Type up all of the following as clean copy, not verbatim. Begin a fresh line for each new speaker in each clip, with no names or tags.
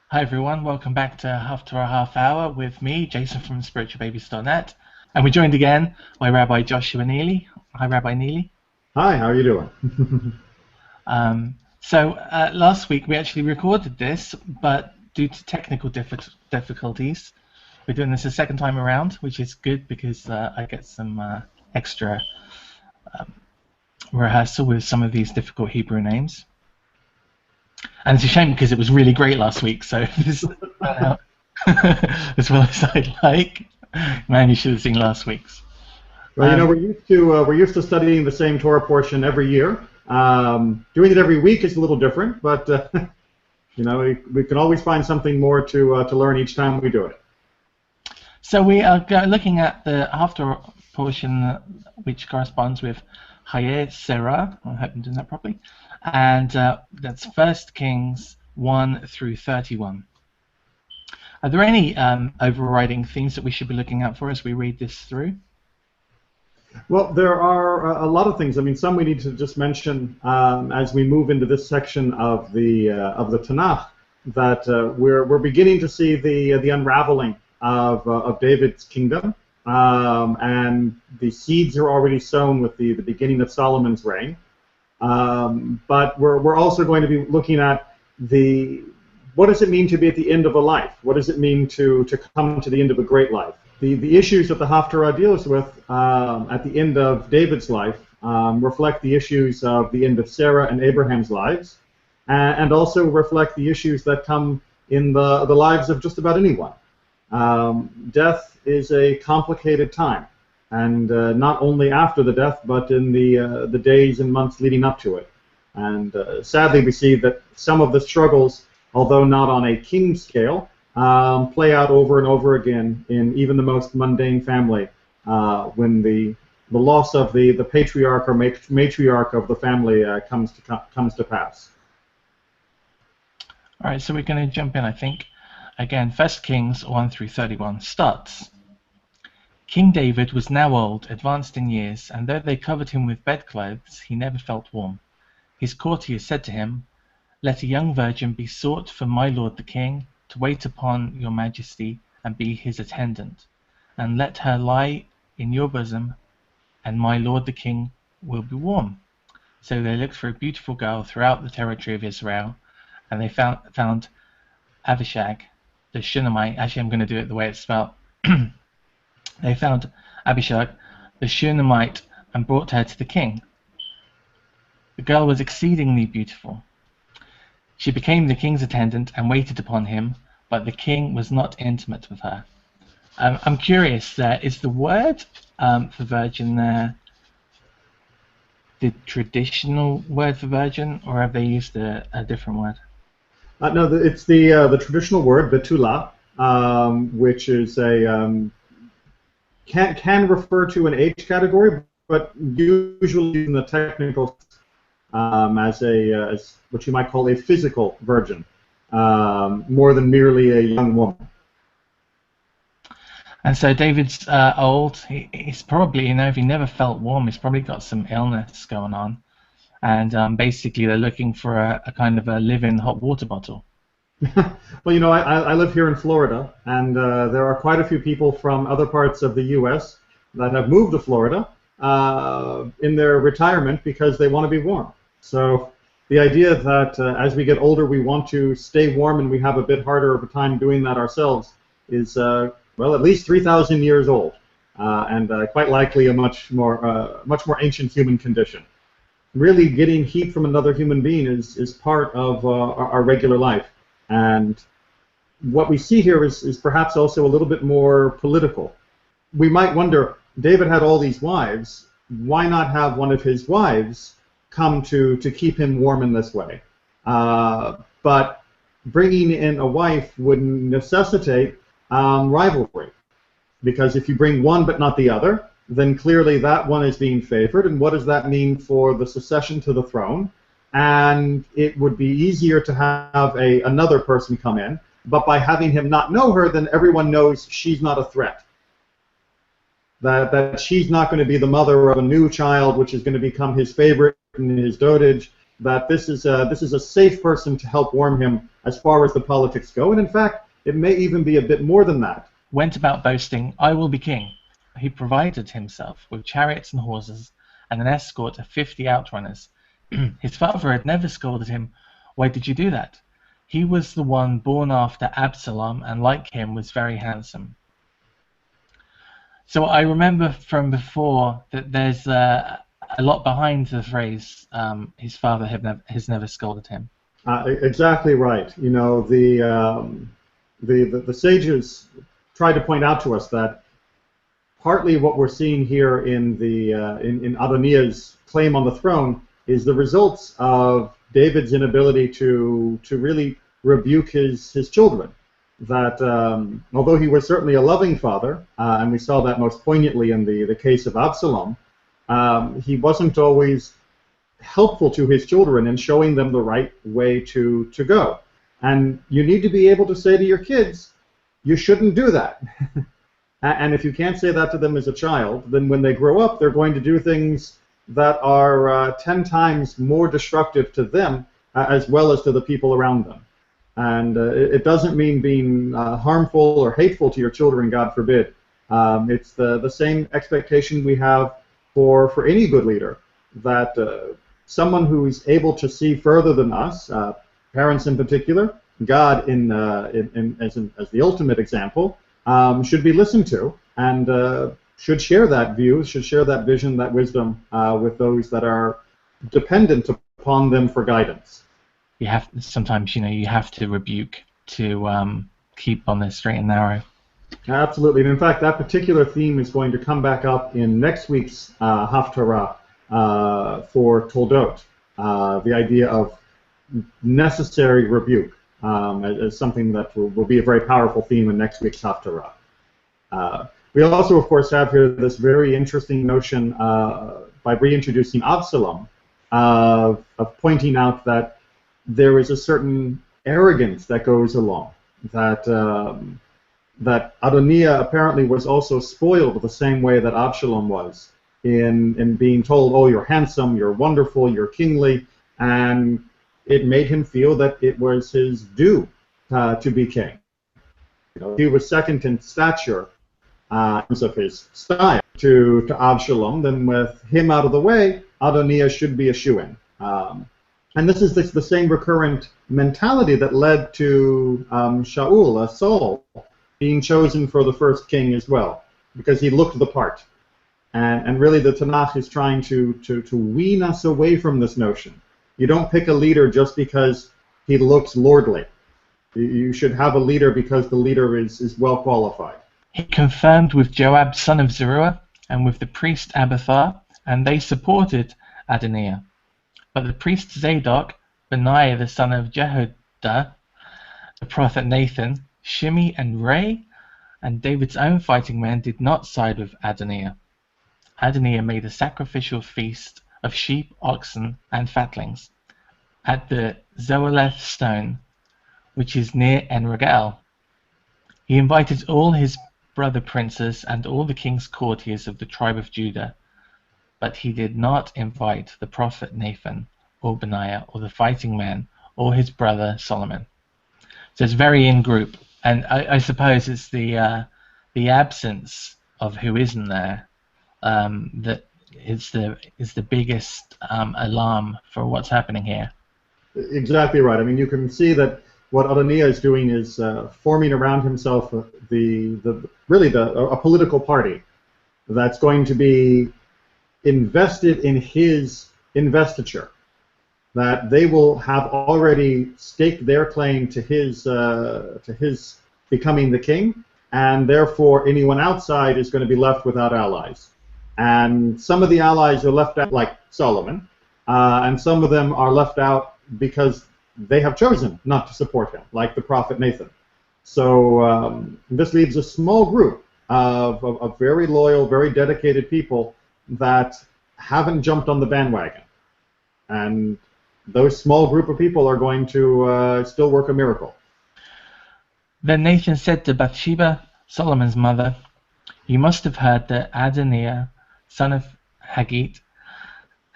Hi everyone, welcome back to Haftarah Halfhour with me, Jason from Spiritualbabies.net, and we're joined again by Rabbi Joshua Neely. Hi, Rabbi Neely.
Hi, how are you doing?
Last week we actually recorded this, but due to technical difficulties, we're doing this a second time around, which is good because I get some extra rehearsal with some of these difficult Hebrew names. And it's a shame because it was really great last week, so this out as well as I'd like. Man, you should have seen last week's.
Well, we're used to studying the same Torah portion every year. Doing it every week is a little different, but we can always find something more to learn each time we do it.
So we are looking at the Haftarah portion, which corresponds with Chayei Serah. I hope I'm doing that properly, and that's 1 Kings 1 through 31. Are there any overriding themes that we should be looking out for as we read this through?
Well, there are a lot of things. I mean, some we need to just mention as we move into this section of the Tanakh, that we're beginning to see the unraveling of David's kingdom, and the seeds are already sown with the beginning of Solomon's reign. But we're also going to be looking at what does it mean to be at the end of a life? What does it mean to come to the end of a great life? The issues that the Haftarah deals with at the end of David's life reflect the issues of the end of Sarah and Abraham's lives, and also reflect the issues that come in the lives of just about anyone. Death is a complicated time, and not only after the death, but in the days and months leading up to it. And sadly, we see that some of the struggles, although not on a king scale, play out over and over again in even the most mundane family when the loss of the patriarch or matriarch of the family comes to pass.
All right, so we're going to jump in, I think. Again, 1 Kings 1 through 31 starts. King David was now old, advanced in years, and though they covered him with bedclothes, he never felt warm. His courtiers said to him, "Let a young virgin be sought for my lord the king, to wait upon your majesty and be his attendant, and let her lie in your bosom, and my lord the king will be warm." So they looked for a beautiful girl throughout the territory of Israel, and they found Abishag, the Shunammite. Actually, I'm going to do it the way it's spelled. They found Abishag, the Shunammite, and brought her to the king. The girl was exceedingly beautiful. She became the king's attendant and waited upon him, but the king was not intimate with her. I'm curious, is the word for virgin there the traditional word for virgin, or have they used a different word?
No, it's the traditional word betula, which is can refer to an age category, but usually in the technical as what you might call a physical virgin, more than merely a young woman.
And so David's old. He's probably, if he never felt warm, he's probably got some illness going on. And basically they're looking for a kind of a live-in hot water bottle.
Well, I live here in Florida, and there are quite a few people from other parts of the U.S. that have moved to Florida in their retirement because they want to be warm. So the idea that as we get older we want to stay warm and we have a bit harder of a time doing that ourselves is, well, at least 3,000 years old, and quite likely a much more ancient human condition. Really, getting heat from another human being is part of our regular life. And what we see here is perhaps also a little bit more political. We might wonder, David had all these wives, why not have one of his wives come to keep him warm in this way? But bringing in a wife would necessitate rivalry, because if you bring one but not the other, then clearly that one is being favored, and what does that mean for the succession to the throne? And it would be easier to have another person come in, but by having him not know her, then everyone knows she's not a threat. That she's not going to be the mother of a new child, which is going to become his favorite and his dotage, that this is a safe person to help warm him as far as the politics go, and in fact, it may even be a bit more than that.
Went about boasting, "I will be king." He provided himself with chariots and horses and an escort of 50 outrunners. His father had never scolded him. Why did you do that? He was the one born after Absalom, and like him was very handsome. So I remember from before that there's a lot behind the phrase, his father has never scolded him.
Exactly right. You know, the sages try to point out to us that partly what we're seeing here in Adoniah's claim on the throne is the results of David's inability to really rebuke his children. That although he was certainly a loving father, and we saw that most poignantly in the case of Absalom, he wasn't always helpful to his children in showing them the right way to go. And you need to be able to say to your kids, you shouldn't do that. And if you can't say that to them as a child, then when they grow up, they're going to do things that are 10 times more destructive to them as well as to the people around them. And it doesn't mean being harmful or hateful to your children, God forbid. It's the same expectation we have for any good leader, that someone who's able to see further than us, parents in particular, God as the ultimate example, should be listened to, and should share that view, should share that vision, that wisdom with those that are dependent upon them for guidance.
You have sometimes, you have to rebuke to keep on the straight and narrow.
Absolutely, and in fact, that particular theme is going to come back up in next week's Haftarah for Toldot. The idea of necessary rebuke as something that will be a very powerful theme in next week's Haftarah. We also, of course, have here this very interesting notion by reintroducing Absalom of pointing out that there is a certain arrogance that goes along, that Adoniah apparently was also spoiled the same way that Absalom was in being told, oh, you're handsome, you're wonderful, you're kingly, and it made him feel that it was his due to be king. He was second in stature in terms of his style to Absalom. Then with him out of the way, Adoniah should be a shoo-in. And this is the same recurrent mentality that led to Shaul, Saul, being chosen for the first king as well, because he looked the part. And really the Tanakh is trying to wean us away from this notion. You don't pick a leader just because he looks lordly. You should have a leader because the leader is well qualified.
He confirmed with Joab, son of Zeruiah, and with the priest Abiathar, and they supported Adoniah. But the priest Zadok, Benaiah the son of Jehoiada, the prophet Nathan, Shimei and Ray, and David's own fighting men did not side with Adoniah. Adoniah made a sacrificial feast of sheep, oxen, and fatlings at the Zoheleth stone, which is near En-Rogel. He invited all his brother princes and all the king's courtiers of the tribe of Judah, but he did not invite the prophet Nathan or Benaiah or the fighting men or his brother Solomon. So it's very in-group, and I suppose it's the absence of who isn't there that is the biggest alarm for what's happening here.
Exactly right. I mean, you can see that what Adoniah is doing is forming around himself a political party that's going to be invested in his investiture, that they will have already staked their claim to his becoming the king, and therefore anyone outside is going to be left without allies. And some of the allies are left out, like Solomon, and some of them are left out because they have chosen not to support him, like the prophet Nathan. So this leaves a small group of very loyal, very dedicated people that haven't jumped on the bandwagon. And those small group of people are going to still work a miracle.
Then Nathan said to Bathsheba, Solomon's mother, "You must have heard that Adoniah, son of Haggith,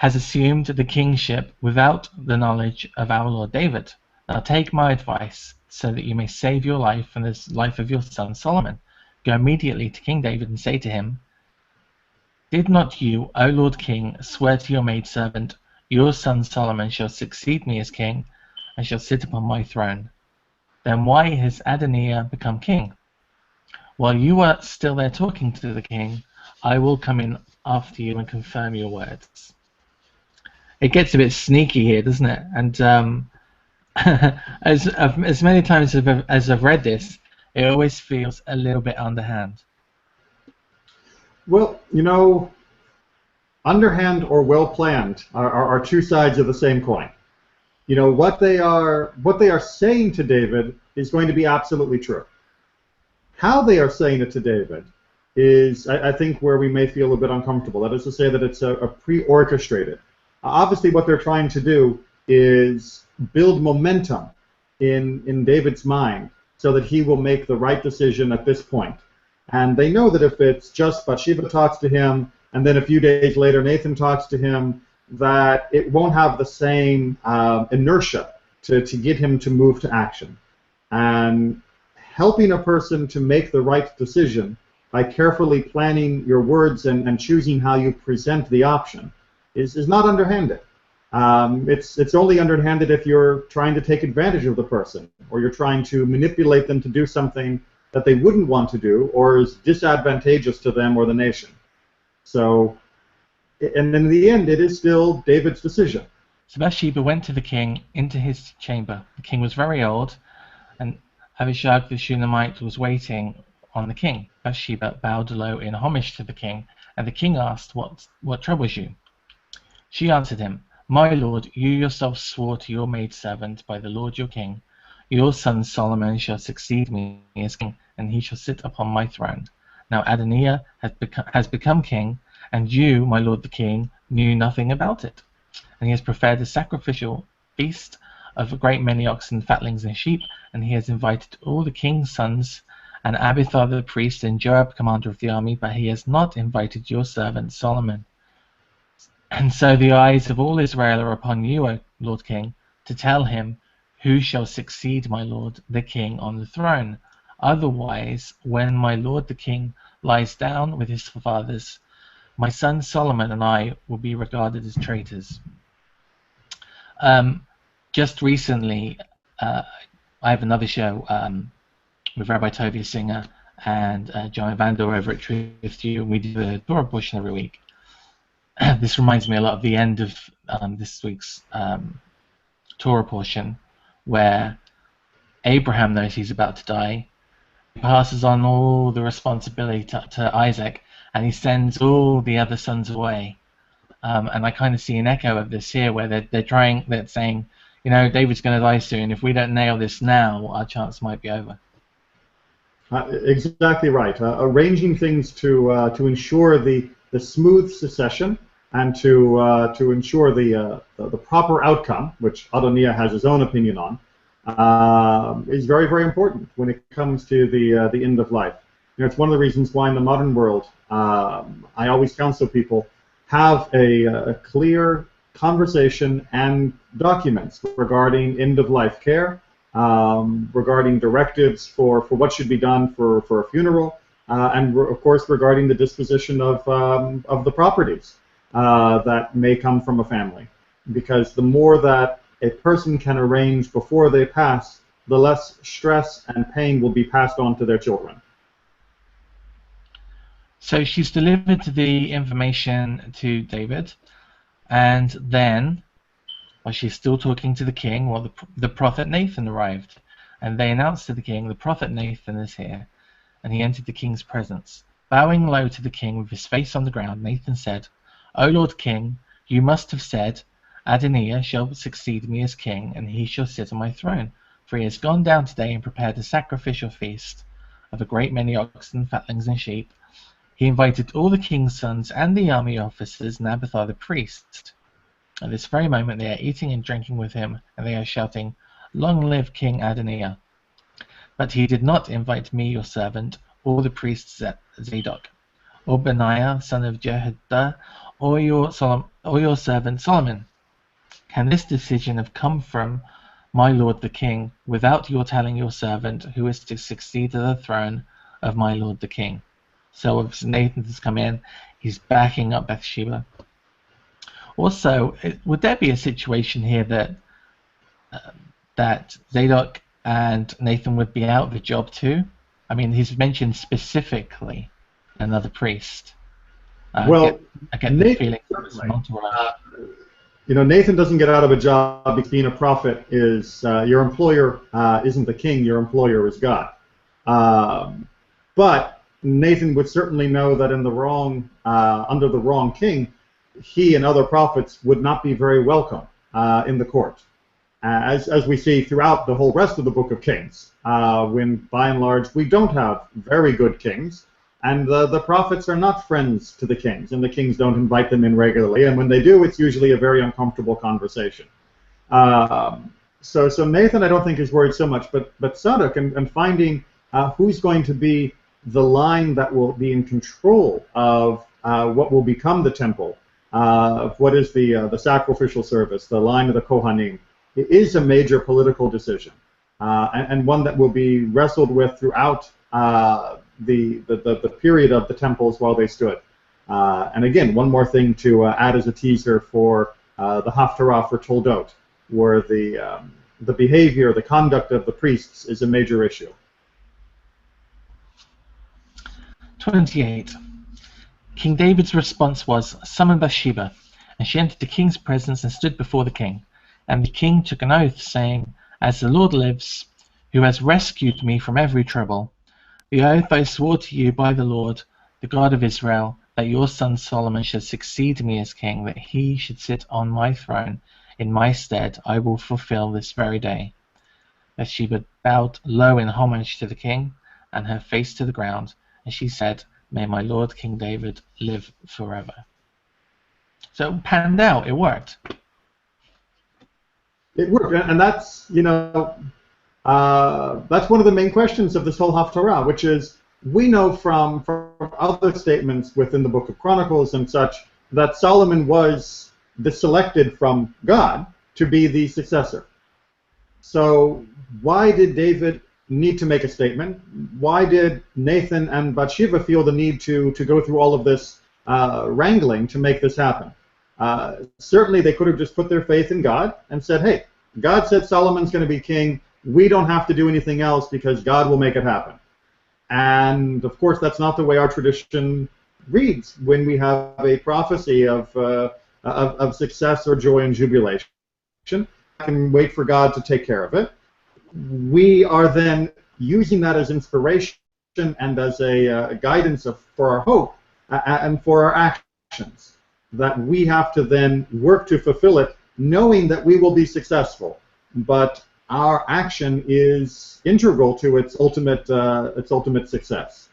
has assumed the kingship without the knowledge of our Lord David. Now take my advice, so that you may save your life and the life of your son Solomon. Go immediately to King David and say to him, Did not you, O Lord King, swear to your maidservant, Your son Solomon shall succeed me as king, and shall sit upon my throne? Then why has Adoniah become king? While you are still there talking to the king, I will come in after you and confirm your words. It gets a bit sneaky here, doesn't it? And as many times as I've read this, it always feels a little bit underhand.
Well, you know, underhand or well planned are two sides of the same coin. You know, what they are saying to David is going to be absolutely true. How they are saying it to David is, I think, where we may feel a bit uncomfortable. That is to say that it's a pre-orchestrated. Obviously, what they're trying to do is build momentum in David's mind so that he will make the right decision at this point. And they know that if it's just Bathsheba talks to him, and then a few days later Nathan talks to him, that it won't have the same inertia to get him to move to action. And helping a person to make the right decision by carefully planning your words and choosing how you present the option is not underhanded. It's only underhanded if you're trying to take advantage of the person, or you're trying to manipulate them to do something that they wouldn't want to do, or is disadvantageous to them or the nation. So, and in the end, it is still David's decision.
So Bathsheba went to the king into his chamber. The king was very old, and Abishag the Shunammite was waiting on the king. Bathsheba bowed low in homage to the king, and the king asked, What troubles you? She answered him, My lord, you yourself swore to your maidservant by the Lord your king, Your son Solomon shall succeed me as king, and he shall sit upon my throne. Now Adoniah has become king, and you, my lord the king, knew nothing about it. And he has prepared a sacrificial feast of a great many oxen, fatlings, and sheep, and he has invited all the king's sons, and Abiathar the priest, and Joab, commander of the army, but he has not invited your servant Solomon. And so the eyes of all Israel are upon you, O Lord King, to tell him who shall succeed my lord the king on the throne. Otherwise, when my lord the king lies down with his fathers, my son Solomon and I will be regarded as traitors. Just recently, I have another show with Rabbi Tovia Singer and John Vandor over at Truth You, and we do the Torah portion every week. This reminds me a lot of the end of this week's Torah portion, where Abraham knows he's about to die. He passes on all the responsibility to Isaac, and he sends all the other sons away. And I kind of see an echo of this here, where they're saying, you know, David's going to die soon. If we don't nail this now, our chance might be over.
Exactly right. Arranging things to ensure the smooth succession and to ensure the proper outcome, which Adoniah has his own opinion on, is very, very important when it comes to the end of life. You know, it's one of the reasons why in the modern world I always counsel people have a clear conversation and documents regarding end-of-life care, regarding directives for what should be done for a funeral, and of course regarding the disposition of the properties that may come from a family. Because the more that a person can arrange before they pass, the less stress and pain will be passed on to their children.
So she's delivered the information to David, and then, while she's still talking to the king, well, the prophet Nathan arrived, and they announced to the king, the prophet Nathan is here, and he entered the king's presence. Bowing low to the king with his face on the ground, Nathan said, O Lord King, you must have said, Adoniah shall succeed me as king, and he shall sit on my throne, for he has gone down today and prepared a sacrificial feast of a great many oxen, fatlings, and sheep. He invited all the king's sons and the army officers and Abiathar the priest. At this very moment they are eating and drinking with him, and they are shouting, Long live King Adoniah. But he did not invite me, your servant, or the priest Zadok, or Benaiah, son of Jehoiada, or your or your servant Solomon? Can this decision have come from my lord the king without your telling your servant who is to succeed to the throne of my lord the king? So if Nathan has come in, he's backing up Bathsheba. Also, would there be a situation here that Zadok and Nathan would be out of the job too? I mean, he's mentioned specifically another priest.
I
get the feeling it was an entourage.
Nathan doesn't get out of a job because being a prophet is your employer isn't the king, your employer is God. But Nathan would certainly know that in the wrong, under the wrong king, he and other prophets would not be very welcome in the court. As we see throughout the whole rest of the book of Kings, when by and large we don't have very good kings, and the prophets are not friends to the kings, and the kings don't invite them in regularly, and when they do, it's usually a very uncomfortable conversation. So Nathan, I don't think, is worried so much, but Zadok and finding who's going to be the line that will be in control of what will become the temple, what is the sacrificial service, the line of the Kohanim. It is a major political decision, and one that will be wrestled with throughout the period of the temples while they stood. And again, one more thing to add as a teaser for the Haftarah for Toldot, where the behavior, the conduct of the priests is a major issue.
28. King David's response was, "Summon Bathsheba." And she entered the king's presence and stood before the king. And the king took an oath, saying, "As the Lord lives, who has rescued me from every trouble, the oath I swore to you by the Lord, the God of Israel, that your son Solomon should succeed me as king, that he should sit on my throne in my stead, I will fulfill this very day." Bathsheba bowed low in homage to the king, and her face to the ground, and she said, "May my lord King David live forever." So it panned out. It worked.
It worked, and that's that's one of the main questions of this whole Haftarah, which is we know from other statements within the Book of Chronicles and such that Solomon was selected from God to be the successor. So why did David need to make a statement? Why did Nathan and Bathsheba feel the need to go through all of this wrangling to make this happen? Certainly they could have just put their faith in God and said, hey, God said Solomon's going to be king. We don't have to do anything else because God will make it happen. And of course, that's not the way our tradition reads when we have a prophecy of success or joy and jubilation. I can wait for God to take care of it. We are then using that as inspiration and as a guidance for our hope and for our actions, that we have to then work to fulfill it, knowing that we will be successful. But our action is integral to its ultimate success.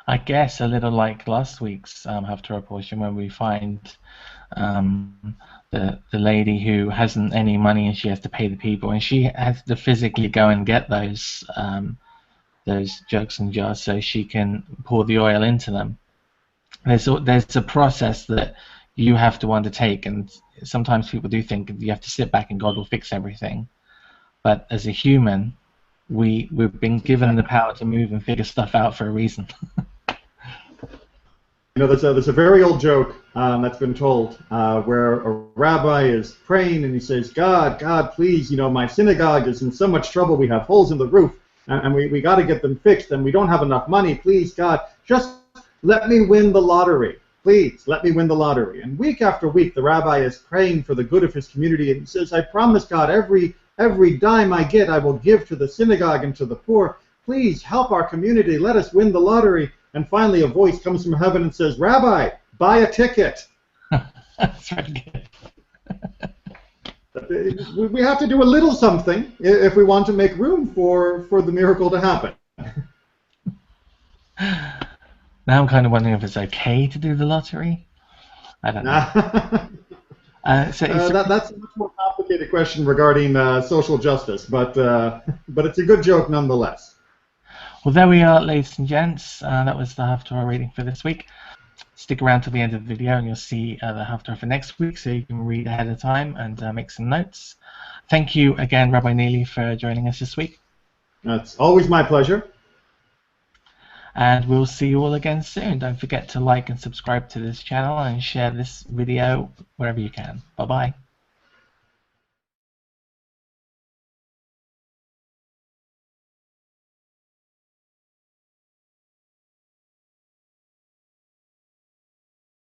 I guess a little like last week's Haftarah portion, where we find the lady who hasn't any money and she has to pay the people, and she has to physically go and get those jugs and jars so she can pour the oil into them. There's a process that you have to undertake, and sometimes people do think you have to sit back and God will fix everything. But as a human, we've been given the power to move and figure stuff out for a reason.
There's a very old joke that's been told where a rabbi is praying and he says, God, please, my synagogue is in so much trouble. We have holes in the roof, and we got to get them fixed, and we don't have enough money. Please, God, just let me win the lottery. Please, let me win the lottery. And week after week, the rabbi is praying for the good of his community, and he says, I promise, God, every dime I get, I will give to the synagogue and to the poor. Please help our community. Let us win the lottery. And finally, a voice comes from heaven and says, Rabbi, buy a ticket.
That's very good.
We have to do a little something if we want to make room for the miracle to happen.
Now I'm kind of wondering if it's okay to do the lottery. I don't know.
That's a much more complicated question regarding social justice, but it's a good joke nonetheless.
Well, there we are, ladies and gents. That was the Haftarah reading for this week. stick around to the end of the video and you'll see the Haftarah for next week, so you can read ahead of time and make some notes. Thank you again, Rabbi Neely, for joining us this week.
It's always my pleasure.
And we'll see you all again soon. Don't forget to like and subscribe to this channel and share this video wherever you can. Bye-bye.